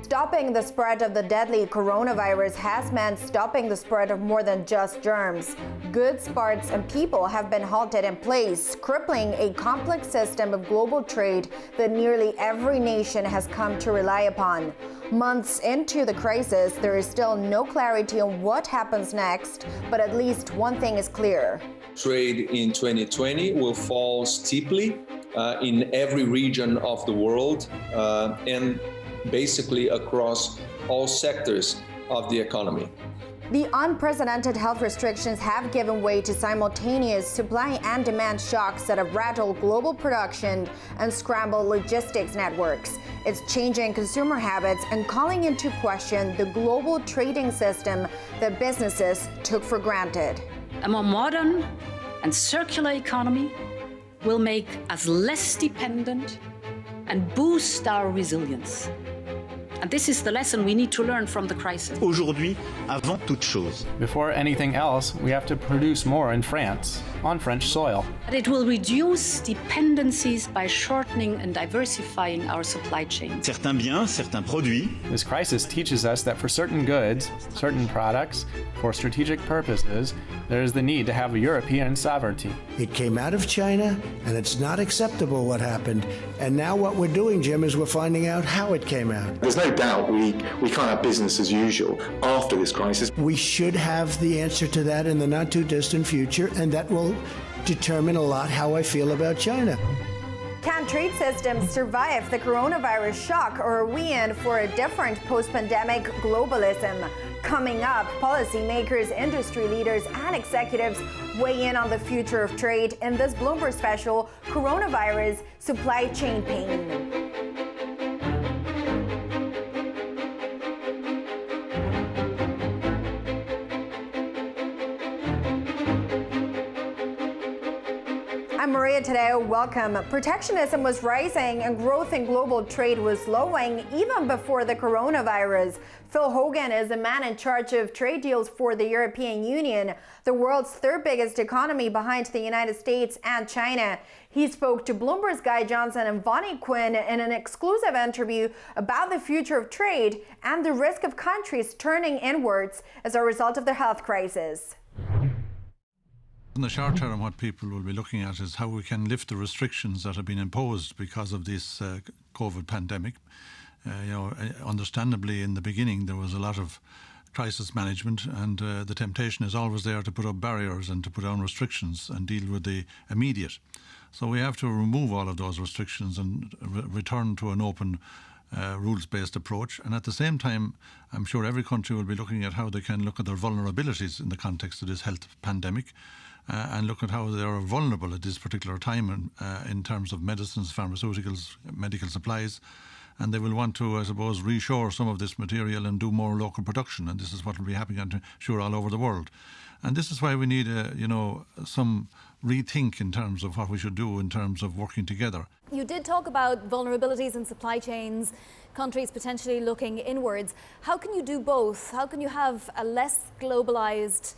Stopping the spread of the deadly coronavirus has meant stopping the spread of more than just germs. Goods, parts, and people have been halted in place, crippling a complex system of global trade that nearly every nation has come to rely upon. Months into the crisis, there is still no clarity on what happens next, but at least one thing is clear. Trade in 2020 will fall steeply in every region of the world and basically across all sectors of the economy. The unprecedented health restrictions have given way to simultaneous supply and demand shocks that have rattled global production and scrambled logistics networks. It's changing consumer habits and calling into question the global trading system that businesses took for granted. A more modern and circular economy will make us less dependent and boost our resilience. And this is the lesson we need to learn from the crisis. Aujourd'hui, avant toute chose. Before anything else, we have to produce more in France, on French soil. But it will reduce dependencies by shortening and diversifying our supply chain. Certains biens, certains produits. This crisis teaches us that for certain goods, certain products, for strategic purposes, there is the need to have a European sovereignty. It came out of China, and it's not acceptable what happened. And now what we're doing, Jim, is we're finding out how it came out. There's no doubt we can't have business as usual after this crisis. We should have the answer to that in the not-too-distant future, and that will determine a lot how I feel about China. Can trade systems survive the coronavirus shock, or are we in for a different post-pandemic globalism? Coming up, policymakers, industry leaders, and executives weigh in on the future of trade in this Bloomberg special, Coronavirus Supply Chain Pain. I'm Maria Tadeo. Welcome. Protectionism was rising and growth in global trade was slowing even before the coronavirus. Phil Hogan is the man in charge of trade deals for the European Union, the world's third biggest economy behind the United States and China. He spoke to Bloomberg's Guy Johnson and Vonnie Quinn in an exclusive interview about the future of trade and the risk of countries turning inwards as a result of the health crisis. In the short term, what people will be looking at is how we can lift the restrictions that have been imposed because of this COVID pandemic. Understandably, in the beginning, there was a lot of crisis management, and the temptation is always there to put up barriers and to put down restrictions and deal with the immediate. So we have to remove all of those restrictions and return to an open rules-based approach. And at the same time, I'm sure every country will be looking at how they can look at their vulnerabilities in the context of this health pandemic. And look at how they are vulnerable at this particular time in terms of medicines, pharmaceuticals, medical supplies. And they will want to, I suppose, reshore some of this material and do more local production. And this is what will be happening, I'm sure, all over the world. And this is why we need, some rethink in terms of what we should do in terms of working together. You did talk about vulnerabilities in supply chains, countries potentially looking inwards. How can you do both? How can you have a less globalized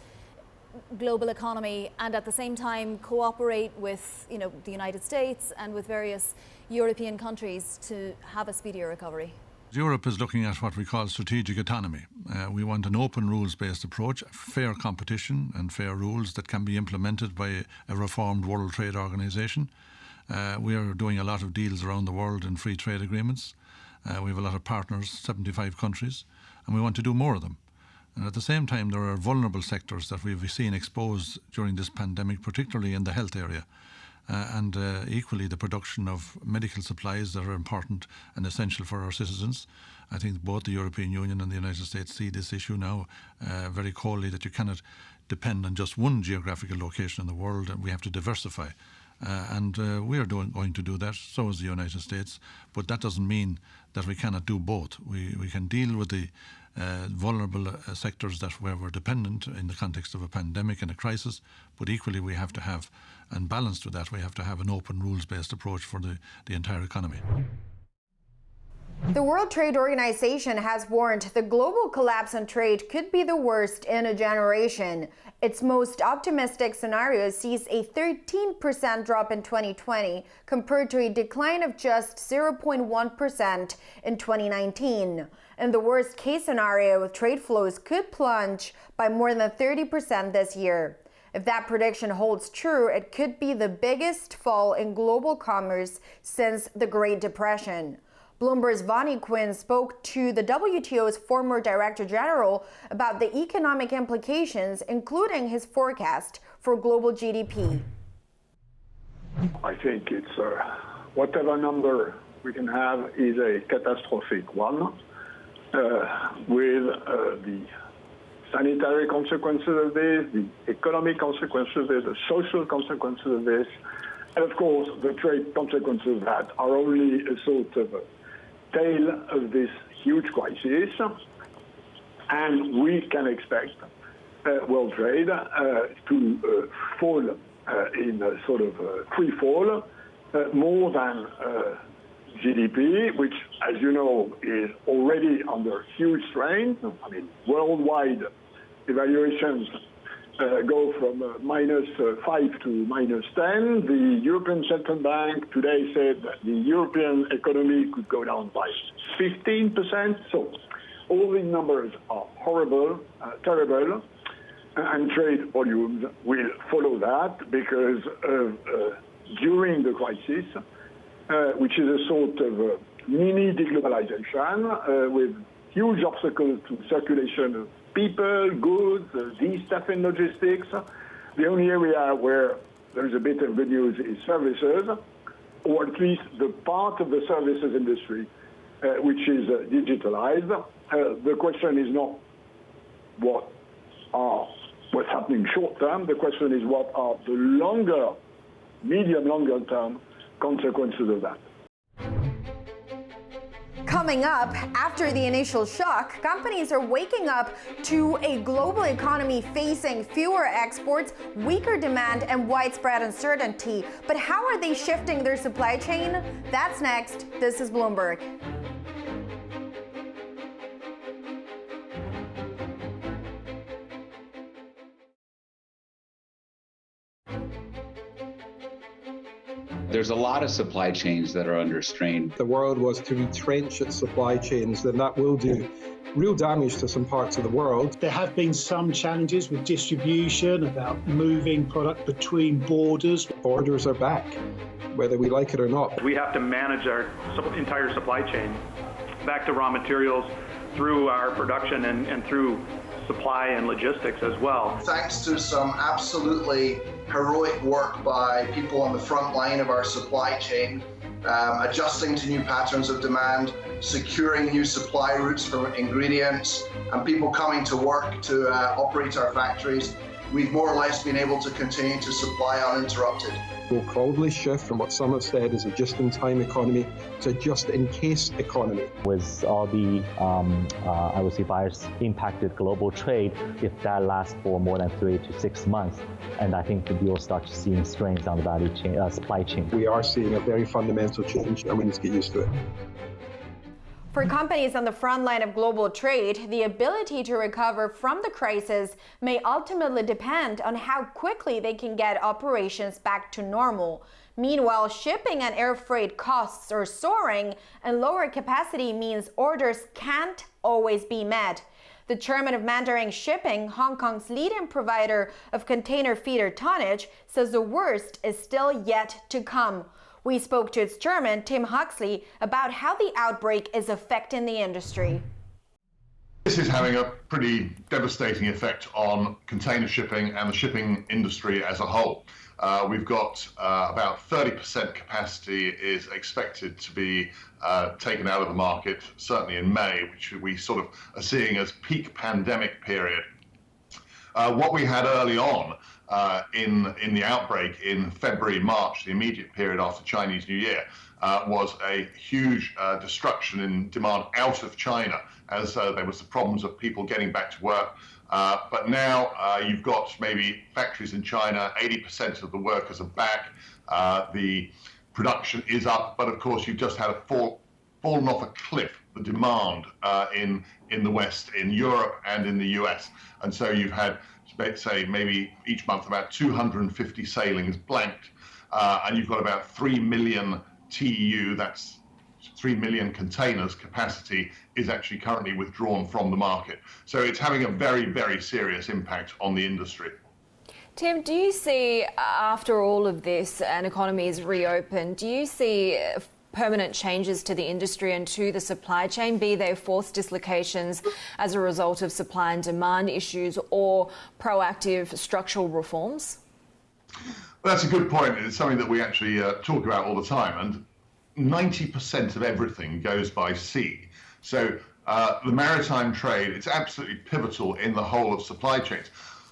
global economy and at the same time cooperate with the United States and with various European countries to have a speedier recovery? Europe is looking at what we call strategic autonomy. We want an open rules-based approach, fair competition and fair rules that can be implemented by a reformed World Trade Organization. We are doing a lot of deals around the world in free trade agreements. We have a lot of partners, 75 countries, and we want to do more of them. And at the same time, there are vulnerable sectors that we've seen exposed during this pandemic, particularly in the health area. And equally the production of medical supplies that are important and essential for our citizens. I think both the European Union and the United States see this issue now very coldly, that you cannot depend on just one geographical location in the world, and we have to diversify. And we are going to do that, so is the United States. But that doesn't mean that we cannot do both. We can deal with the vulnerable sectors where we're dependent in the context of a pandemic and a crisis, but equally we have to have, and balanced with that, we have to have an open rules-based approach for the entire economy. The World Trade Organization has warned the global collapse in trade could be the worst in a generation. Its most optimistic scenario sees a 13% drop in 2020 compared to a decline of just 0.1% in 2019. In the worst case scenario, trade flows could plunge by more than 30% this year. If that prediction holds true, it could be the biggest fall in global commerce since the Great Depression. Bloomberg's Vonnie Quinn spoke to the WTO's former Director General about the economic implications, including his forecast for global GDP. I think it's whatever number we can have is a catastrophic one, with the sanitary consequences of this, the economic consequences of this, the social consequences of this, and of course the trade consequences of that are only a sort of tail of this huge crisis, and we can expect world trade to fall in a sort of free fall more than GDP, which, as you know, is already under huge strain. I mean, worldwide evaluations go from -5 to -10. The European Central Bank today said that the European economy could go down by 15%. So all these numbers are horrible, terrible, and trade volumes will follow that because during the crisis, which is a sort of mini deglobalization with huge obstacles to circulation of people, goods, de-stuff in logistics. The only area where there's a bit of good news is services, or at least the part of the services industry which is digitalized. The question is not what's happening short term. The question is what are the longer term consequences of that. Coming up, after the initial shock, companies are waking up to a global economy facing fewer exports, weaker demand, and widespread uncertainty. But how are they shifting their supply chain? That's next. This is Bloomberg. There's a lot of supply chains that are under strain. The world was to retrench its supply chains, then that will do real damage to some parts of the world. There have been some challenges with distribution, about moving product between borders. Borders are back, whether we like it or not. We have to manage our entire supply chain, back to raw materials, through our production and through supply and logistics as well. Thanks to some absolutely heroic work by people on the front line of our supply chain, adjusting to new patterns of demand, securing new supply routes for ingredients, and people coming to work to operate our factories, we've more or less been able to continue to supply uninterrupted. We'll probably shift from what some have said is a just-in-time economy to a just-in-case economy. With all the, I would say, virus impacted global trade, if that lasts for more than 3 to 6 months, and I think we'll start seeing strains on the value chain, supply chain. We are seeing a very fundamental change, and we need to get used to it. For companies on the front line of global trade, the ability to recover from the crisis may ultimately depend on how quickly they can get operations back to normal. Meanwhile, shipping and air freight costs are soaring, and lower capacity means orders can't always be met. The chairman of Mandarin Shipping, Hong Kong's leading provider of container feeder tonnage, says the worst is still yet to come. We spoke to its chairman, Tim Huxley, about how the outbreak is affecting the industry. This is having a pretty devastating effect on container shipping and the shipping industry as a whole. We've got about 30% capacity is expected to be taken out of the market, certainly in May, which we sort of are seeing as peak pandemic period. What we had early on in the outbreak in February, March, the immediate period after Chinese New Year, was a huge destruction in demand out of China, as there was the problems of people getting back to work. But now you've got maybe factories in China, 80% of the workers are back, the production is up, but of course you've just had a fallen off a cliff, the demand in the West, in Europe and in the US. And so you've had, say, maybe each month about 250 sailings blanked, and you've got about 3 million TEU, that's 3 million containers capacity, is actually currently withdrawn from the market. So it's having a very, very serious impact on the industry. Tim, do you see, after all of this, an economy is reopened, do you see permanent changes to the industry and to the supply chain, be they forced dislocations as a result of supply and demand issues or proactive structural reforms? Well, that's a good point. It's something that we actually talk about all the time. And 90% of everything goes by sea. So the maritime trade, it's absolutely pivotal in the whole of supply chains.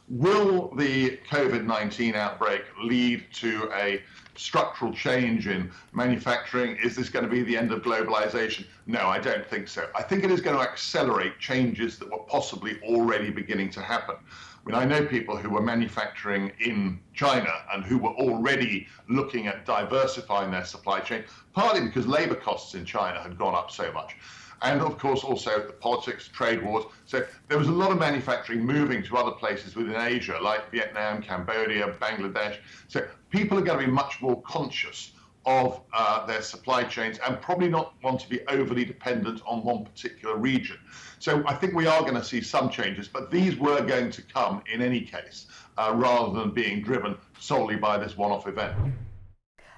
Will the COVID-19 outbreak lead to a structural change in manufacturing? Is this going to be the end of globalization? No, I don't think so. I think it is going to accelerate changes that were possibly already beginning to happen. I mean, I know people who were manufacturing in China and who were already looking at diversifying their supply chain, partly because labor costs in China had gone up so much. And of course, also the politics, trade wars. So there was a lot of manufacturing moving to other places within Asia, like Vietnam, Cambodia, Bangladesh. So people are going to be much more conscious of their supply chains and probably not want to be overly dependent on one particular region. So I think we are going to see some changes, but these were going to come in any case, rather than being driven solely by this one-off event.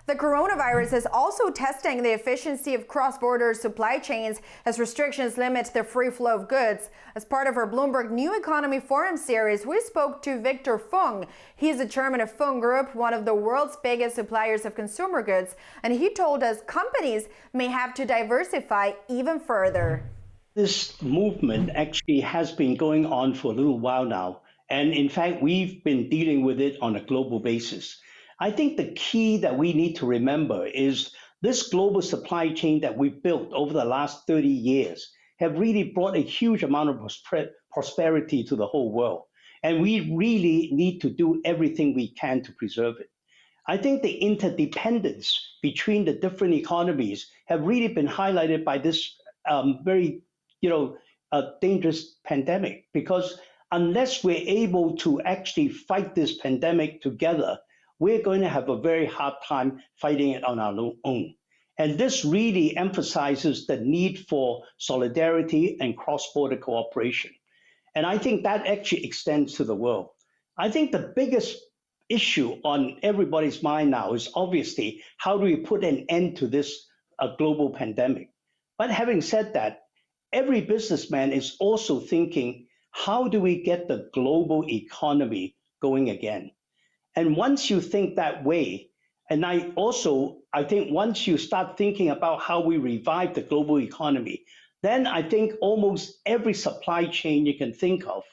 The coronavirus is also testing the efficiency of cross-border supply chains as restrictions limit the free flow of goods. As part of our Bloomberg New Economy Forum series, we spoke to Victor Fung. He's the chairman of Fung Group, one of the world's biggest suppliers of consumer goods, and he told us companies may have to diversify even further. This movement actually has been going on for a little while now, and in fact, we've been dealing with it on a global basis. I think the key that we need to remember is this global supply chain that we've built over the last 30 years have really brought a huge amount of prosperity to the whole world. And we really need to do everything we can to preserve it. I think the interdependence between the different economies have really been highlighted by this very dangerous pandemic, because unless we're able to actually fight this pandemic together, we're going to have a very hard time fighting it on our own. And this really emphasizes the need for solidarity and cross-border cooperation. And I think that actually extends to the world. I think the biggest issue on everybody's mind now is obviously how do we put an end to this global pandemic? But having said that, every businessman is also thinking, how do we get the global economy going again? And once you think that way, and I think once you start thinking about how we revive the global economy, then I think almost every supply chain you can think of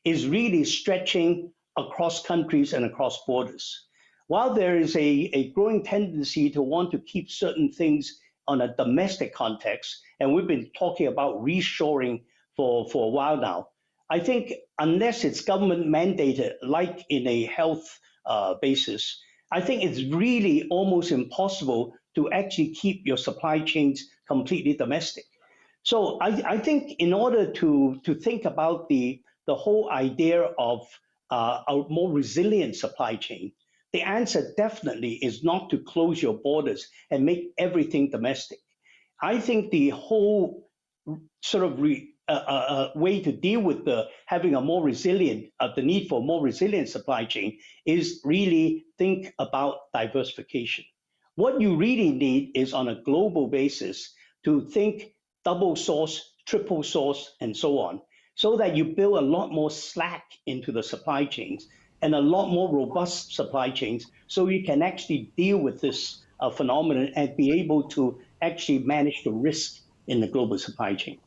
is really stretching across countries and across borders. While there is a growing tendency to want to keep certain things on a domestic context, and we've been talking about reshoring for a while now, I think unless it's government mandated, like in a health basis, I think it's really almost impossible to actually keep your supply chains completely domestic. So I think in order to think about the whole idea of a more resilient supply chain, the answer definitely is not to close your borders and make everything domestic. I think the whole sort of way to deal with having a more resilient, the need for a more resilient supply chain is really think about diversification. What you really need is on a global basis to think double source, triple source, and so on, so that you build a lot more slack into the supply chains and a lot more robust supply chains, so you can actually deal with this phenomenon and be able to actually manage the risk in the global supply chain.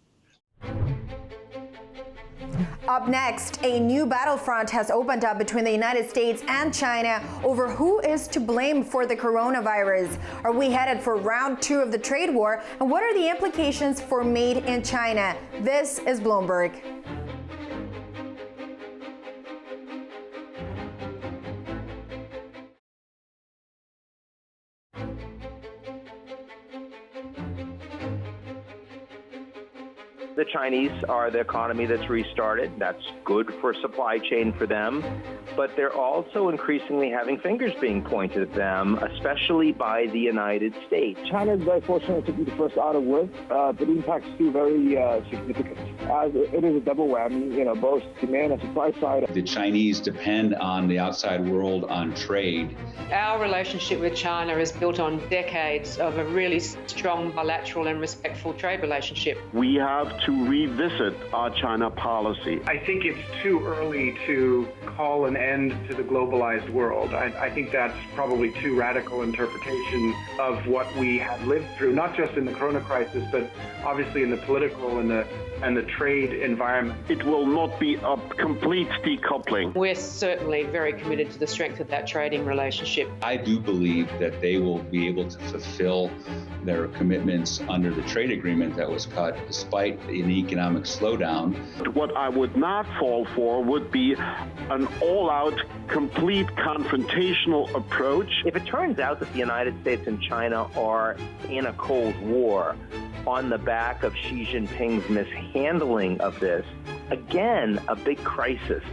Up next, a new battlefront has opened up between the United States and China over who is to blame for the coronavirus. Are we headed for round 2 of the trade war? And what are the implications for Made in China? This is Bloomberg. The Chinese are the economy that's restarted. That's good for supply chain for them. But they're also increasingly having fingers being pointed at them, especially by the United States. China is very fortunate to be the first out of work, but the impact's still very significant, as it is a double whammy, both demand and supply side. The Chinese depend on the outside world on trade. Our relationship with China is built on decades of a really strong bilateral and respectful trade relationship. We have to revisit our China policy. I think it's too early to call an end to the globalized world. I think that's probably too radical interpretation of what we have lived through, not just in the Corona crisis, but obviously in the political and the trade environment. It will not be a complete decoupling. We're certainly very committed to the strength of that trading relationship. I do believe that they will be able to fulfill their commitments under the trade agreement that was cut despite an economic slowdown. What I would not fall for would be an all-out, complete confrontational approach. If it turns out that the United States and China are in a Cold War on the back of Xi Jinping's mishandling of this, again, a big crisis.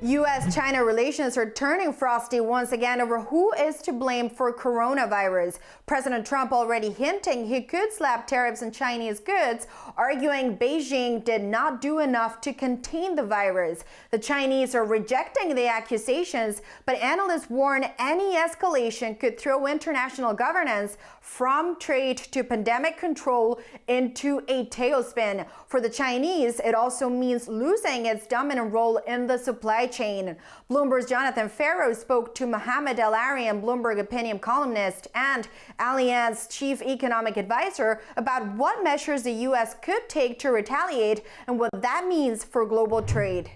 U.S. China relations are turning frosty once again over who is to blame for coronavirus. President Trump already hinting he could slap tariffs on Chinese goods, arguing Beijing did not do enough to contain the virus. The Chinese are rejecting the accusations, but analysts warn any escalation could throw international governance from trade to pandemic control into a tailspin. For the Chinese, it also means losing its dominant role in the supply chain. Bloomberg's Jonathan Farrow spoke to Mohamed El-Arian, Bloomberg opinion columnist and Allianz chief economic advisor, about what measures the U.S. could take to retaliate and what that means for global trade.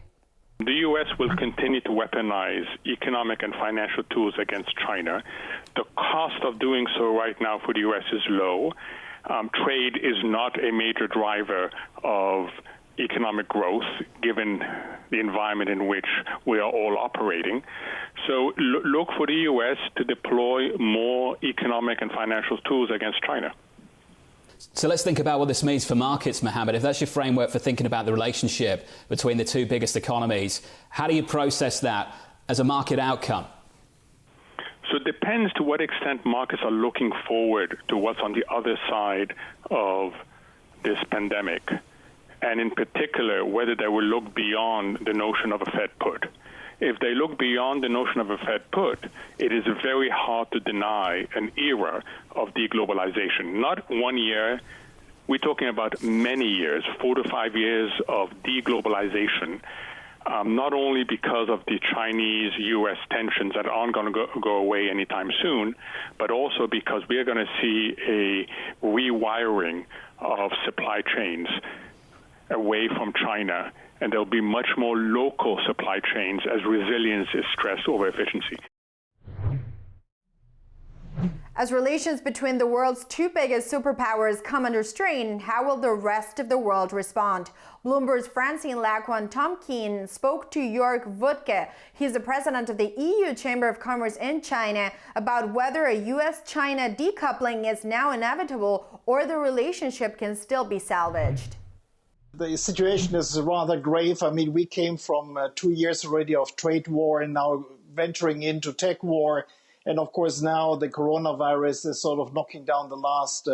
The U.S. will continue to weaponize economic and financial tools against China. The cost of doing so right now for the U.S. is low. Trade is not a major driver of economic growth, given the environment in which we are all operating. So look for the U.S. to deploy more economic and financial tools against China. So let's think about what this means for markets, Mohammed. If that's your framework for thinking about the relationship between the two biggest economies, how do you process that as a market outcome? So it depends to what extent markets are looking forward to what's on the other side of this pandemic, and in particular, whether they will look beyond the notion of a Fed put. If they look beyond the notion of a Fed put, it is very hard to deny an era of deglobalization. Not 1 year, we're talking about many years, 4 to 5 years of deglobalization, not only because of the Chinese-U.S. tensions that aren't going to go away anytime soon, but also because we're going to see a rewiring of supply chains away from China, and there'll be much more local supply chains as resilience is stressed over efficiency. As relations between the world's two biggest superpowers come under strain, how will the rest of the world respond? Bloomberg's Francine Lacroix-Tomkin spoke to Jörg Wuttke. He's the president of the EU Chamber of Commerce in China, about whether a U.S.-China decoupling is now inevitable or the relationship can still be salvaged. The situation is rather grave. I mean, we came from 2 years already of trade war and now venturing into tech war. And of course, now the coronavirus is sort of knocking down the last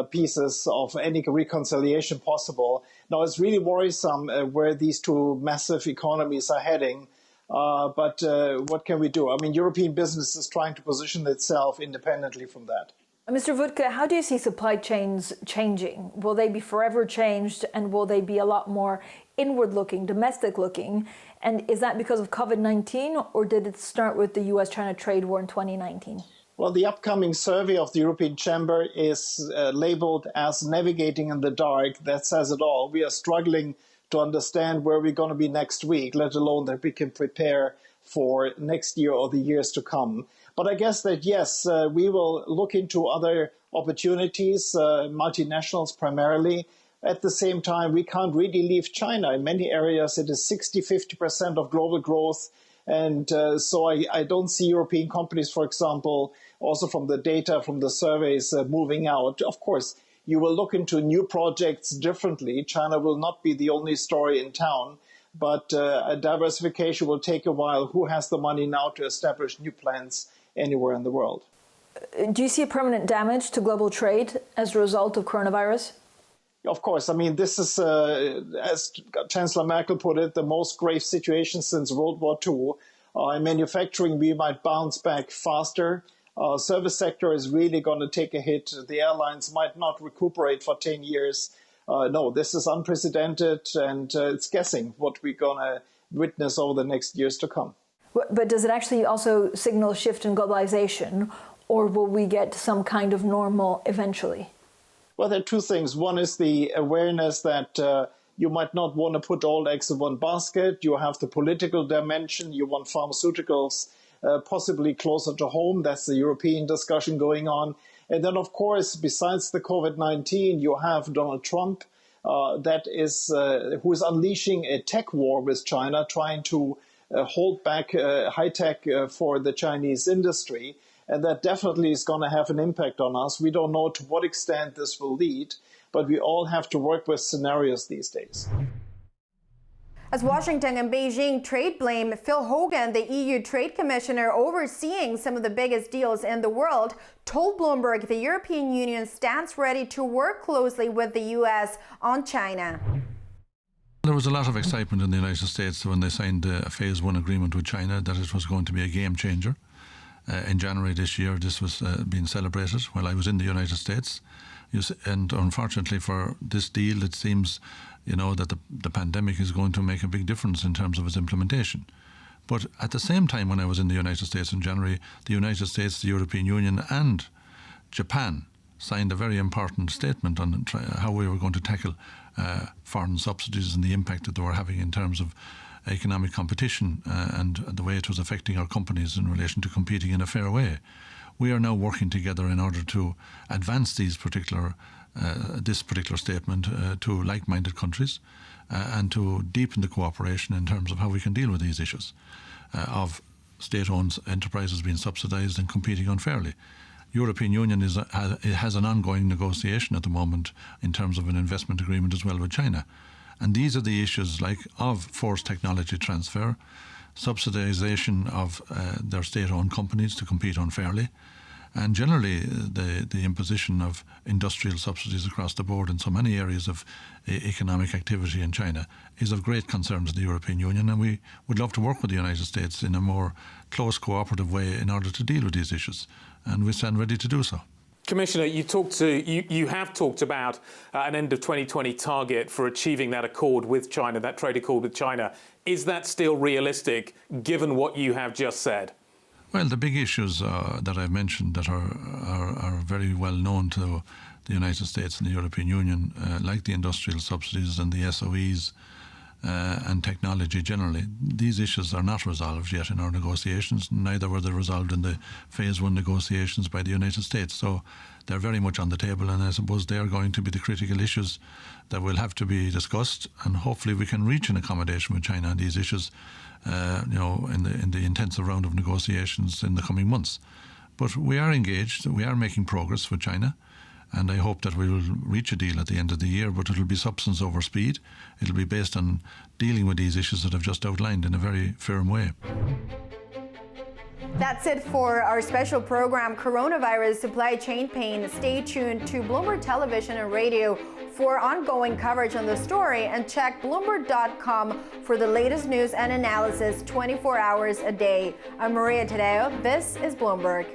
pieces of any reconciliation possible. Now, it's really worrisome where these two massive economies are heading. But what can we do? I mean, European business is trying to position itself independently from that. Mr. Wuttke, how do you see supply chains changing? Will they be forever changed, and will they be a lot more inward-looking, domestic-looking? And is that because of COVID-19, or did it start with the U.S.-China trade war in 2019? Well, the upcoming survey of the European Chamber is labeled as Navigating in the Dark. That says it all. We are struggling to understand where we're going to be next week, let alone that we can prepare for next year or the years to come. But I guess that, yes, we will look into other opportunities, multinationals primarily. At the same time, we can't really leave China. In many areas, it is 60-50% of global growth. And so I don't see European companies, for example, also from the data, from the surveys, moving out. Of course, You will look into new projects differently. China will not be the only story in town, but a diversification will take a while. Who has the money now to establish new plants anywhere in the world? Do you see a permanent damage to global trade as a result of coronavirus? Of course. I mean, this is, as Chancellor Merkel put it, the most grave situation since World War II. In manufacturing, we might bounce back faster. Service sector is really going to take a hit. The airlines might not recuperate for 10 years. No, this is unprecedented, and it's guessing what we're going to witness over the next years to come. But does it actually also signal a shift in globalization, or will we get some kind of normal eventually? Well, there are two things. One is the awareness that you might not want to put all eggs in one basket. You have the political dimension. You want pharmaceuticals possibly closer to home. That's the European discussion going on. And then, of course, besides the COVID-19, you have Donald Trump, who is unleashing a tech war with China, trying to hold back high tech for the Chinese industry. And that definitely is going to have an impact on us. We don't know to what extent this will lead, but we all have to work with scenarios these days. As Washington and Beijing trade blame, Phil Hogan, the EU Trade Commissioner overseeing some of the biggest deals in the world, told Bloomberg the European Union stands ready to work closely with the U.S. on China. There was a lot of excitement in the United States when they signed a Phase 1 agreement with China that it was going to be a game changer. In January this year, this was being celebrated while I was in the United States. And unfortunately for this deal, it seems, that the pandemic is going to make a big difference in terms of its implementation. But at the same time, when I was in the United States in January, the United States, the European Union and Japan signed a very important statement on how we were going to tackle foreign subsidies and the impact that they were having in terms of economic competition and the way it was affecting our companies in relation to competing in a fair way. We are now working together in order to advance this particular statement to like-minded countries and to deepen the cooperation in terms of how we can deal with these issues of state-owned enterprises being subsidised and competing unfairly. European Union has an ongoing negotiation at the moment in terms of an investment agreement as well with China. And these are the issues of forced technology transfer, subsidization of their state-owned companies to compete unfairly, and generally the imposition of industrial subsidies across the board in so many areas of economic activity in China is of great concern to the European Union, and we would love to work with the United States in a more close cooperative way in order to deal with these issues, and we stand ready to do so. Commissioner, you have talked about an end of 2020 target for achieving that accord with China, that trade accord with China. Is that still realistic, given what you have just said? Well, the big issues that I've mentioned that are very well known to the United States and the European Union, like the industrial subsidies and the SOEs and technology generally, these issues are not resolved yet in our negotiations. Neither were they resolved in the Phase 1 negotiations by the United States. So they're very much on the table, and I suppose they are going to be the critical issues that will have to be discussed, and hopefully we can reach an accommodation with China on these issues in the intensive round of negotiations in the coming months. But we are engaged, we are making progress with China, and I hope that we will reach a deal at the end of the year, but it'll be substance over speed. It'll be based on dealing with these issues that I've just outlined in a very firm way. That's it for our special program, Coronavirus Supply Chain Pain. Stay tuned to Bloomberg Television and Radio for ongoing coverage on the story, and check Bloomberg.com for the latest news and analysis 24 hours a day. I'm Maria Tadeo. This is Bloomberg.